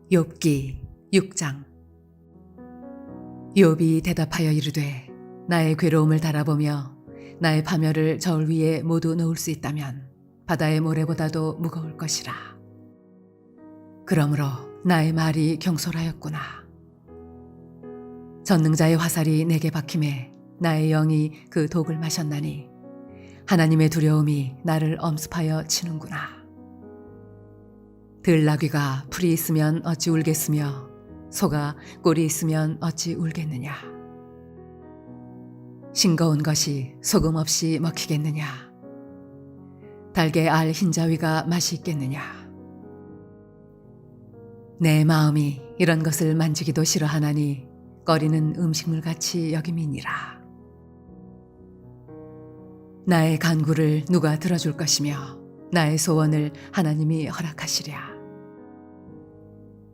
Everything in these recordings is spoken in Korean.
욥기 6장. 욥이 대답하여 이르되 나의 괴로움을 달아보며 나의 파멸을 저울 위에 모두 놓을 수 있다면 바다의 모래보다도 무거울 것이라. 그러므로 나의 말이 경솔하였구나. 전능자의 화살이 내게 박힘에 나의 영이 그 독을 마셨나니 하나님의 두려움이 나를 엄습하여 치는구나. 들나귀가 풀이 있으면 어찌 울겠으며 소가 꼴이 있으면 어찌 울겠느냐. 싱거운 것이 소금 없이 먹히겠느냐. 달게 알 흰자위가 맛이 있겠느냐. 내 마음이 이런 것을 만지기도 싫어하나니 꺼리는 음식물같이 여김이니라. 나의 간구를 누가 들어줄 것이며 나의 소원을 하나님이 허락하시랴.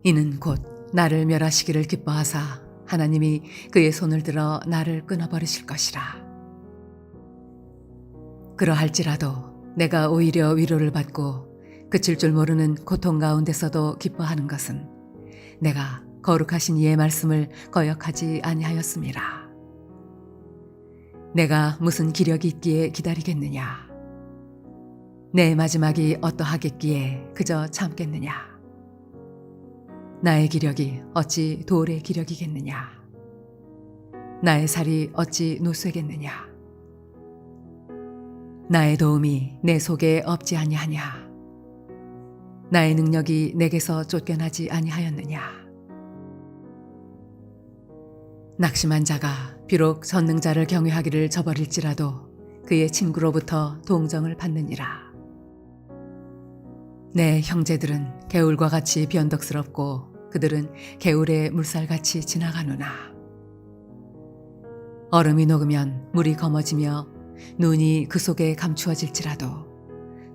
이는 곧 나를 멸하시기를 기뻐하사 하나님이 그의 손을 들어 나를 끊어버리실 것이라. 그러할지라도 내가 오히려 위로를 받고 그칠 줄 모르는 고통 가운데서도 기뻐하는 것은 내가 거룩하신 이의 말씀을 거역하지 아니하였음이라. 내가 무슨 기력이 있기에 기다리겠느냐. 내 마지막이 어떠하겠기에 그저 참겠느냐. 나의 기력이 어찌 돌의 기력이겠느냐. 나의 살이 어찌 노쇠겠느냐. 나의 도움이 내 속에 없지 아니하냐. 나의 능력이 내게서 쫓겨나지 아니하였느냐. 낙심한 자가 비록 전능자를 경외하기를 저버릴지라도 그의 친구로부터 동정을 받느니라. 내 형제들은 개울과 같이 변덕스럽고 그들은 개울의 물살같이 지나가누나. 얼음이 녹으면 물이 검어지며 눈이 그 속에 감추어질지라도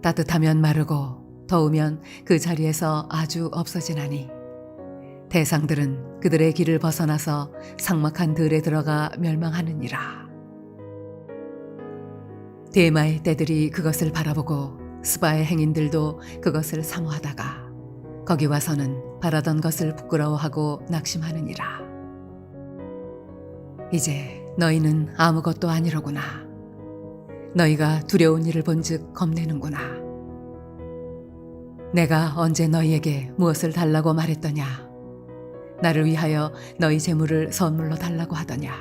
따뜻하면 마르고 더우면 그 자리에서 아주 없어지나니 대상들은 그들의 길을 벗어나서 삭막한 들에 들어가 멸망하느니라. 대마의 떼들이 그것을 바라보고 스바의 행인들도 그것을 사모하다가 거기 와서는 바라던 것을 부끄러워하고 낙심하느니라. 이제 너희는 아무것도 아니로구나. 너희가 두려운 일을 본즉 겁내는구나. 내가 언제 너희에게 무엇을 달라고 말했더냐. 나를 위하여 너희 재물을 선물로 달라고 하더냐.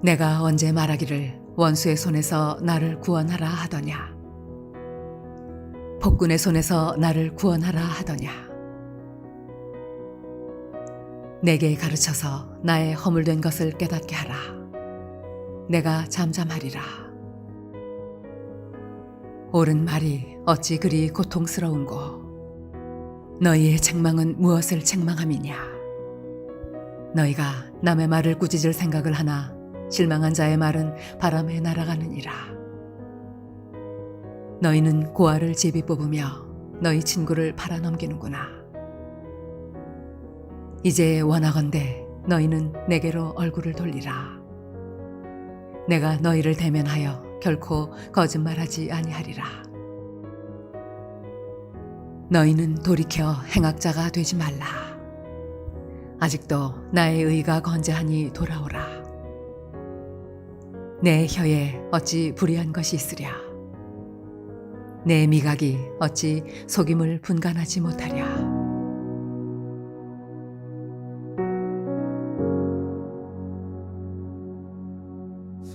내가 언제 말하기를 원수의 손에서 나를 구원하라 하더냐. 폭군의 손에서 나를 구원하라 하더냐. 내게 가르쳐서 나의 허물된 것을 깨닫게 하라. 내가 잠잠하리라. 옳은 말이 어찌 그리 고통스러운고. 너희의 책망은 무엇을 책망함이냐. 너희가 남의 말을 꾸짖을 생각을 하나 실망한 자의 말은 바람에 날아가느니라. 너희는 고아를 제비 뽑으며 너희 친구를 팔아넘기는구나. 이제 원하건대 너희는 내게로 얼굴을 돌리라. 내가 너희를 대면하여 결코 거짓말하지 아니하리라. 너희는 돌이켜 행악자가 되지 말라. 아직도 나의 의가 건재하니 돌아오라. 내 혀에 어찌 불의한 것이 있으랴. 내 미각이 어찌 속임을 분간하지 못하랴.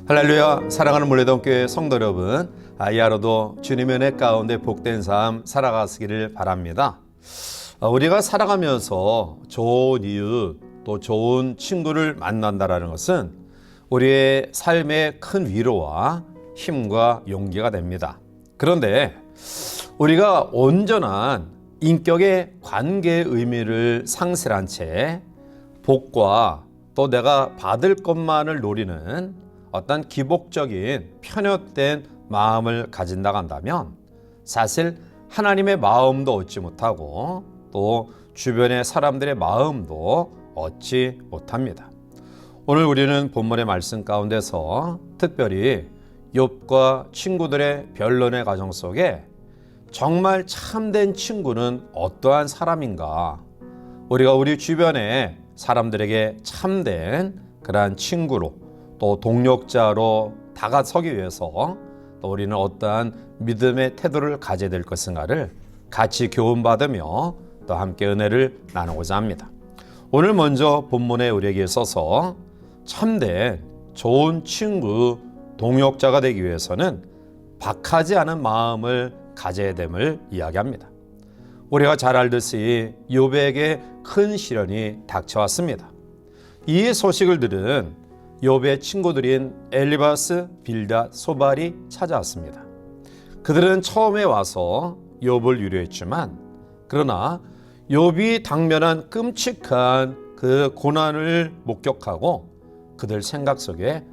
할렐루야. 사랑하는 물레동교회 성도 여러분, 이 하루도 주님의 은혜 가운데 복된 삶 살아가시기를 바랍니다. 우리가 살아가면서 좋은 이웃 또 좋은 친구를 만난다는 것은 우리의 삶의 큰 위로와 힘과 용기가 됩니다. 그런데 우리가 온전한 인격의 관계의 의미를 상실한 채 복과 또 내가 받을 것만을 노리는 어떤 기복적인 편협된 마음을 가진다고 한다면 사실 하나님의 마음도 얻지 못하고 또 주변의 사람들의 마음도 얻지 못합니다. 오늘 우리는 본문의 말씀 가운데서 특별히 욥과 친구들의 변론의 과정 속에 정말 참된 친구는 어떠한 사람인가? 우리가 우리 주변의 사람들에게 참된 그러한 친구로 또 동력자로 다가서기 위해서 또 우리는 어떠한 믿음의 태도를 가져야 될 것인가를 같이 교훈받으며 또 함께 은혜를 나누고자 합니다. 오늘 먼저 본문에 우리에게 있어서 참된 좋은 친구, 동역자가 되기 위해서는 박하지 않은 마음을 가져야 됨을 이야기합니다. 우리가 잘 알듯이 욥에게 큰 시련이 닥쳐왔습니다. 이 소식을 들은 욥의 친구들인 엘리바스, 빌닷, 소발이 찾아왔습니다. 그들은 처음에 와서 욥을 위로했지만 그러나 욥이 당면한 끔찍한 그 고난을 목격하고 그들 생각 속에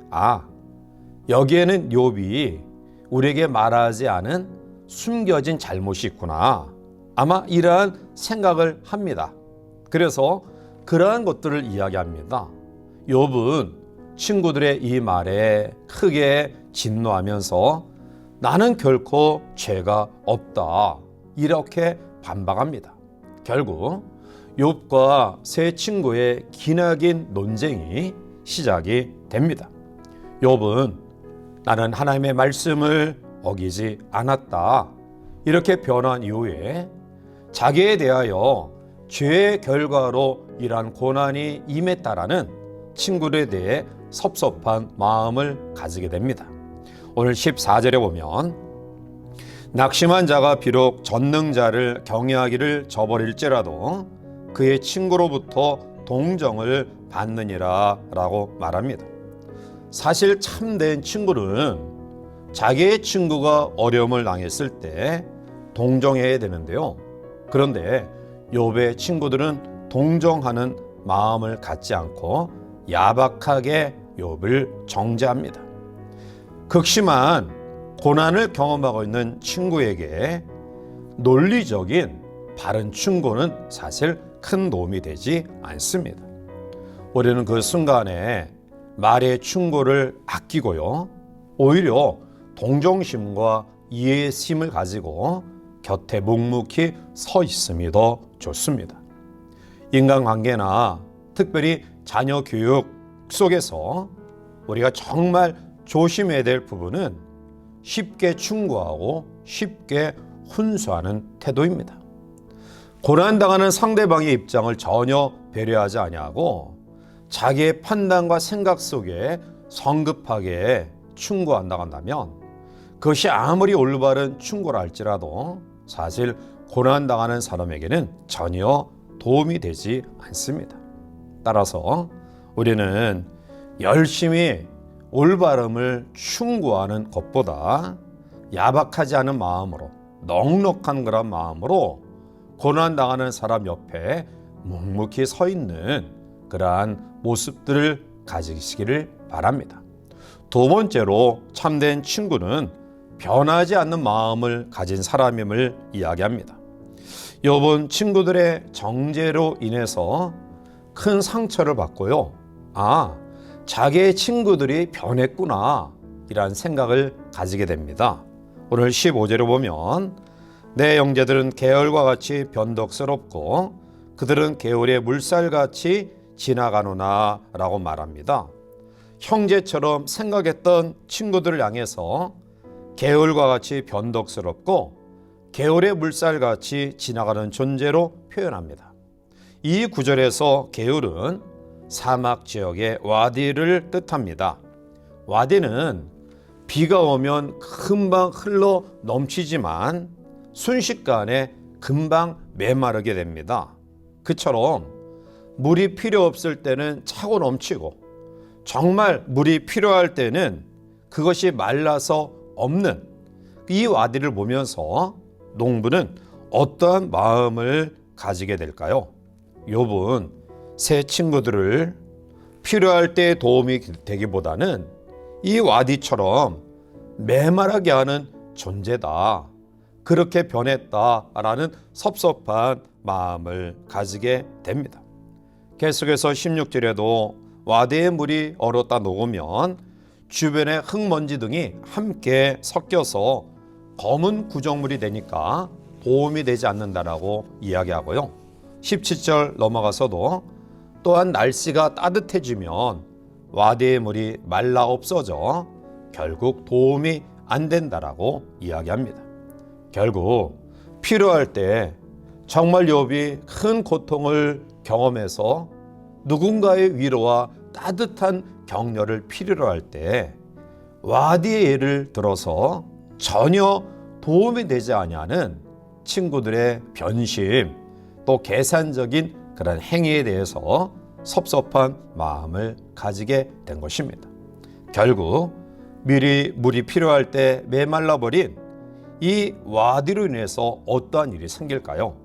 여기에는 욥이 우리에게 말하지 않은 숨겨진 잘못이 있구나. 아마 이러한 생각을 합니다. 그래서 그러한 것들을 이야기합니다. 욥은 친구들의 이 말에 크게 진노하면서 나는 결코 죄가 없다. 이렇게 반박합니다. 결국 욥과 세 친구의 기나긴 논쟁이 시작이 됩니다. 욥은 나는 하나님의 말씀을 어기지 않았다. 이렇게 변한 이후에 자기에 대하여 죄의 결과로 이러한 고난이 임했다라는 친구들에 대해 섭섭한 마음을 가지게 됩니다. 오늘 14절에 보면 낙심한 자가 비록 전능자를 경외하기를 저버릴지라도 그의 친구로부터 동정을 받느니라 라고 말합니다. 사실 참된 친구는 자기의 친구가 어려움을 당했을 때 동정해야 되는데요. 그런데 욥의 친구들은 동정하는 마음을 갖지 않고 야박하게 욥을 정죄합니다. 극심한 고난을 경험하고 있는 친구에게 논리적인 바른 충고는 사실 큰 도움이 되지 않습니다. 우리는 그 순간에 말의 충고를 아끼고요. 오히려 동정심과 이해심을 가지고 곁에 묵묵히 서 있음이 더 좋습니다. 인간관계나 특별히 자녀 교육 속에서 우리가 정말 조심해야 될 부분은 쉽게 충고하고 쉽게 훈수하는 태도입니다. 고난당하는 상대방의 입장을 전혀 배려하지 아니하고 자기의 판단과 생각 속에 성급하게 충고한다고 한다면 그것이 아무리 올바른 충고라 할지라도 사실 고난당하는 사람에게는 전혀 도움이 되지 않습니다. 따라서 우리는 열심히 올바름을 충고하는 것보다 야박하지 않은 마음으로 넉넉한 그런 마음으로 고난당하는 사람 옆에 묵묵히 서 있는 그러한 모습들을 가지시기를 바랍니다. 두 번째로 참된 친구는 변하지 않는 마음을 가진 사람임을 이야기합니다. 욥은 친구들의 정죄로 인해서 큰 상처를 받고요. 자기의 친구들이 변했구나 이란 생각을 가지게 됩니다. 오늘 15절을 보면 내 형제들은 계열과 같이 변덕스럽고 그들은 개울의 물살같이 지나가노나 라고 말합니다. 형제처럼 생각했던 친구들을 향해서 개울과 같이 변덕스럽고 개울의 물살같이 지나가는 존재로 표현합니다. 이 구절에서 개울은 사막 지역의 와디를 뜻합니다. 와디는 비가 오면 금방 흘러 넘치지만 순식간에 금방 메마르게 됩니다. 그처럼 물이 필요 없을 때는 차고 넘치고 정말 물이 필요할 때는 그것이 말라서 없는 이 와디를 보면서 농부는 어떠한 마음을 가지게 될까요? 욥은 새 친구들을 필요할 때 도움이 되기보다는 이 와디처럼 메마르게 하는 존재다. 그렇게 변했다라는 섭섭한 마음을 가지게 됩니다. 계속해서 16절에도 와디의 물이 얼었다 녹으면 주변의 흙먼지 등이 함께 섞여서 검은 구정물이 되니까 도움이 되지 않는다라고 이야기하고요. 17절 넘어가서도 또한 날씨가 따뜻해지면 와디의 물이 말라 없어져 결국 도움이 안 된다라고 이야기합니다. 결국 필요할 때 정말 욥이 큰 고통을 경험해서 누군가의 위로와 따뜻한 격려를 필요로 할 때 와디의 예를 들어서 전혀 도움이 되지 아니하는 친구들의 변심 또 계산적인 그런 행위에 대해서 섭섭한 마음을 가지게 된 것입니다. 결국 미리 물이 필요할 때 메말라 버린 이 와디로 인해서 어떠한 일이 생길까요?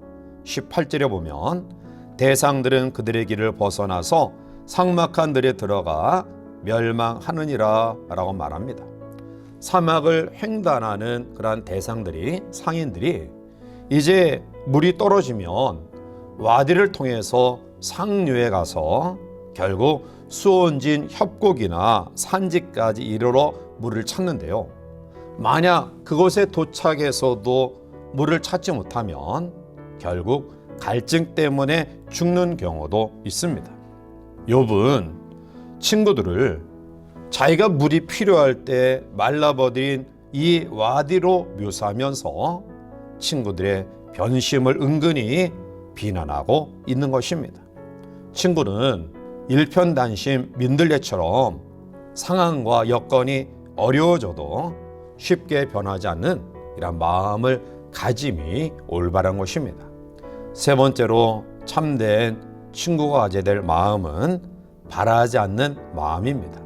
18절에 보면 대상들은 그들의 길을 벗어나서 삭막한 들에 들어가 멸망하느니라 라고 말합니다. 사막을 횡단하는 그러한 대상들이 상인들이 이제 물이 떨어지면 와디를 통해서 상류에 가서 결국 수온진 협곡이나 산지까지 이르러 물을 찾는데요. 만약 그곳에 도착해서도 물을 찾지 못하면 결국 갈증 때문에 죽는 경우도 있습니다. 욥은 친구들을 자기가 물이 필요할 때 말라버린 이 와디로 묘사하면서 친구들의 변심을 은근히 비난하고 있는 것입니다. 친구는 일편단심 민들레처럼 상황과 여건이 어려워져도 쉽게 변하지 않는 이런 마음을 가짐이 올바른 것입니다. 세 번째로 참된 친구가 가져야 될 마음은 바라지 않는 마음입니다.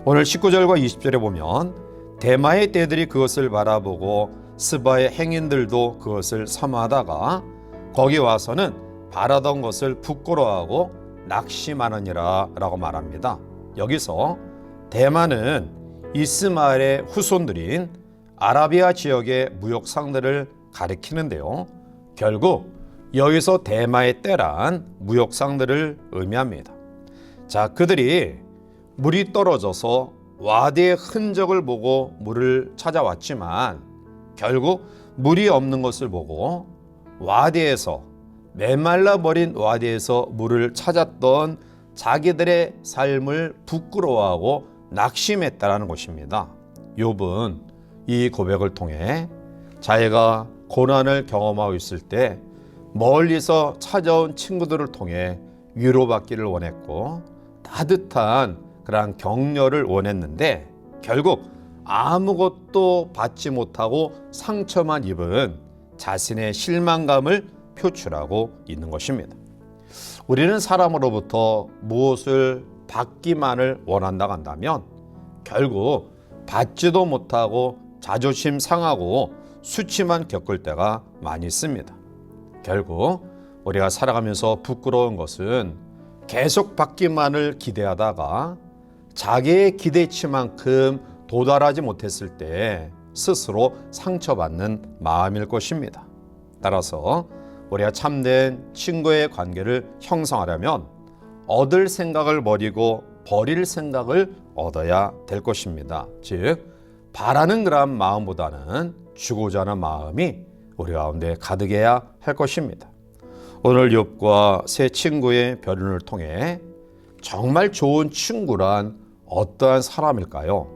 오늘 19절과 20절에 보면 대마의 떼들이 그것을 바라보고 스바의 행인들도 그것을 섬하다가 거기 와서는 바라던 것을 부끄러워하고 낙심하느니라 라고 말합니다. 여기서 대마는 이스마엘의 후손들인 아라비아 지역의 무역상들을 가리키는데요. 결국 여기서 대마의 떼란 무역상들을 의미합니다. 자, 그들이 물이 떨어져서 와디의 흔적을 보고 물을 찾아왔지만 결국 물이 없는 것을 보고 와디에서 메말라 버린 와디에서 물을 찾았던 자기들의 삶을 부끄러워하고 낙심했다라는 것입니다. 욥은 이 고백을 통해 자기가 고난을 경험하고 있을 때 멀리서 찾아온 친구들을 통해 위로받기를 원했고 따뜻한 그런 격려를 원했는데 결국 아무것도 받지 못하고 상처만 입은 자신의 실망감을 표출하고 있는 것입니다. 우리는 사람으로부터 무엇을 받기만을 원한다고 한다면 결국 받지도 못하고 자존심 상하고 수치만 겪을 때가 많이 있습니다. 결국 우리가 살아가면서 부끄러운 것은 계속 받기만을 기대하다가 자기의 기대치만큼 도달하지 못했을 때 스스로 상처받는 마음일 것입니다. 따라서 우리가 참된 친구의 관계를 형성하려면 얻을 생각을 버리고 버릴 생각을 얻어야 될 것입니다. 즉 바라는 그런 마음보다는 주고자 하는 마음이 우리 가운데 가득해야 할 것입니다. 오늘 욥과 새 친구의 변론을 통해 정말 좋은 친구란 어떠한 사람일까요?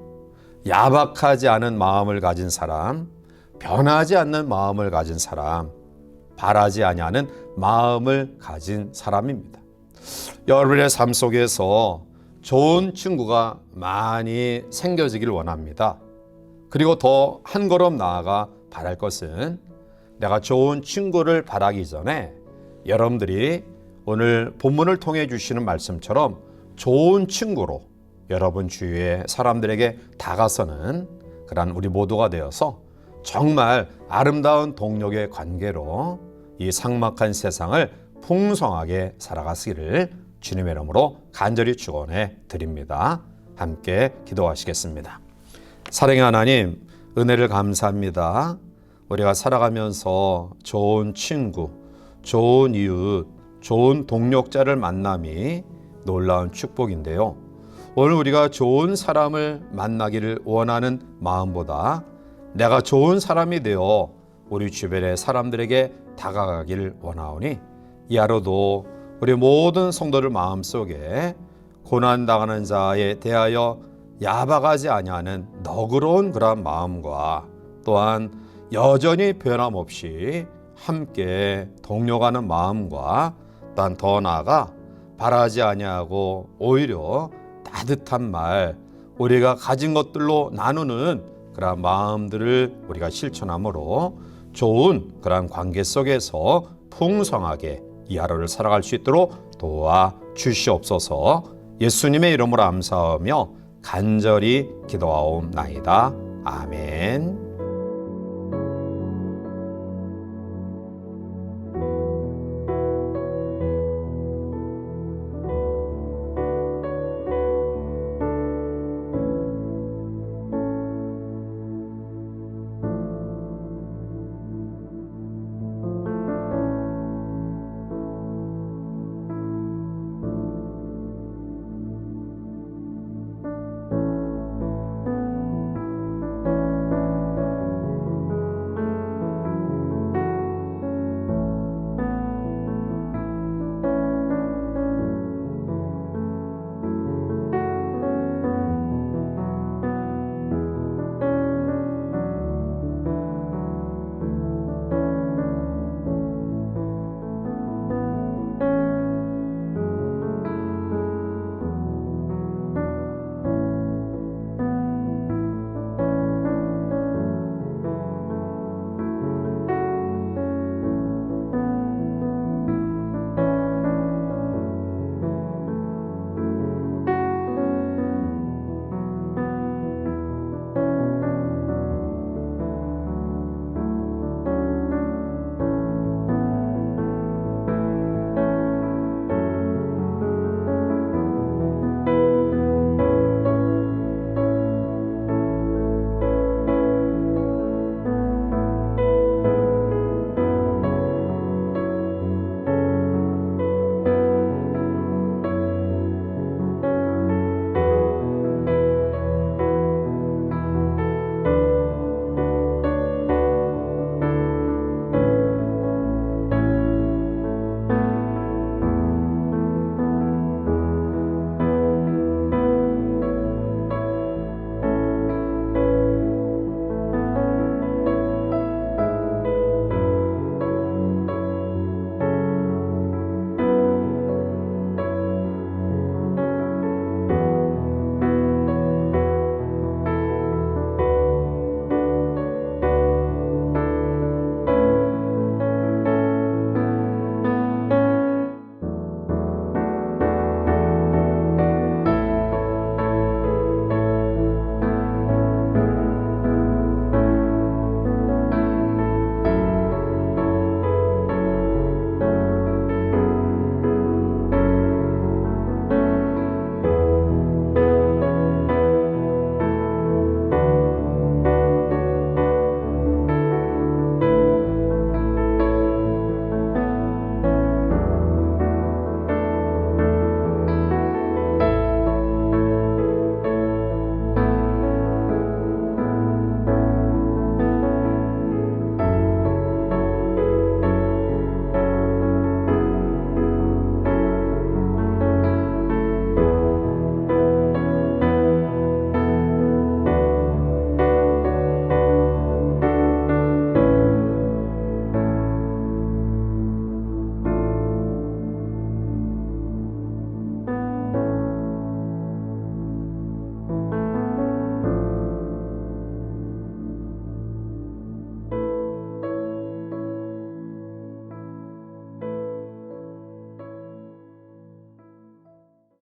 야박하지 않은 마음을 가진 사람, 변하지 않는 마음을 가진 사람, 바라지 아니하는 마음을 가진 사람입니다. 여러분의 삶 속에서 좋은 친구가 많이 생겨지길 원합니다. 그리고 더 한 걸음 나아가 바랄 것은 내가 좋은 친구를 바라기 전에 여러분들이 오늘 본문을 통해 주시는 말씀처럼 좋은 친구로 여러분 주위의 사람들에게 다가서는 그런 우리 모두가 되어서 정말 아름다운 동력의 관계로 이 삭막한 세상을 풍성하게 살아가시기를 주님의 이름으로 간절히 축원해 드립니다. 함께 기도하시겠습니다. 사랑의 하나님, 은혜를 감사합니다. 우리가 살아가면서 좋은 친구, 좋은 이웃, 좋은 동력자를 만남이 놀라운 축복인데요. 오늘 우리가 좋은 사람을 만나기를 원하는 마음보다 내가 좋은 사람이 되어 우리 주변의 사람들에게 다가가길 원하오니 이 하루도 우리 모든 성도들 마음속에 고난당하는 자에 대하여 야박하지 아니하는 너그러운 그러한 마음과 또한 여전히 변함없이 함께 동료가는 마음과 또한 더 나아가 바라지 아니하고 오히려 따뜻한 말, 우리가 가진 것들로 나누는 그러한 마음들을 우리가 실천함으로 좋은 그러한 관계 속에서 풍성하게 이 하루를 살아갈 수 있도록 도와 주시옵소서. 예수님의 이름으로 감사하며 간절히 기도하옵나이다. 아멘.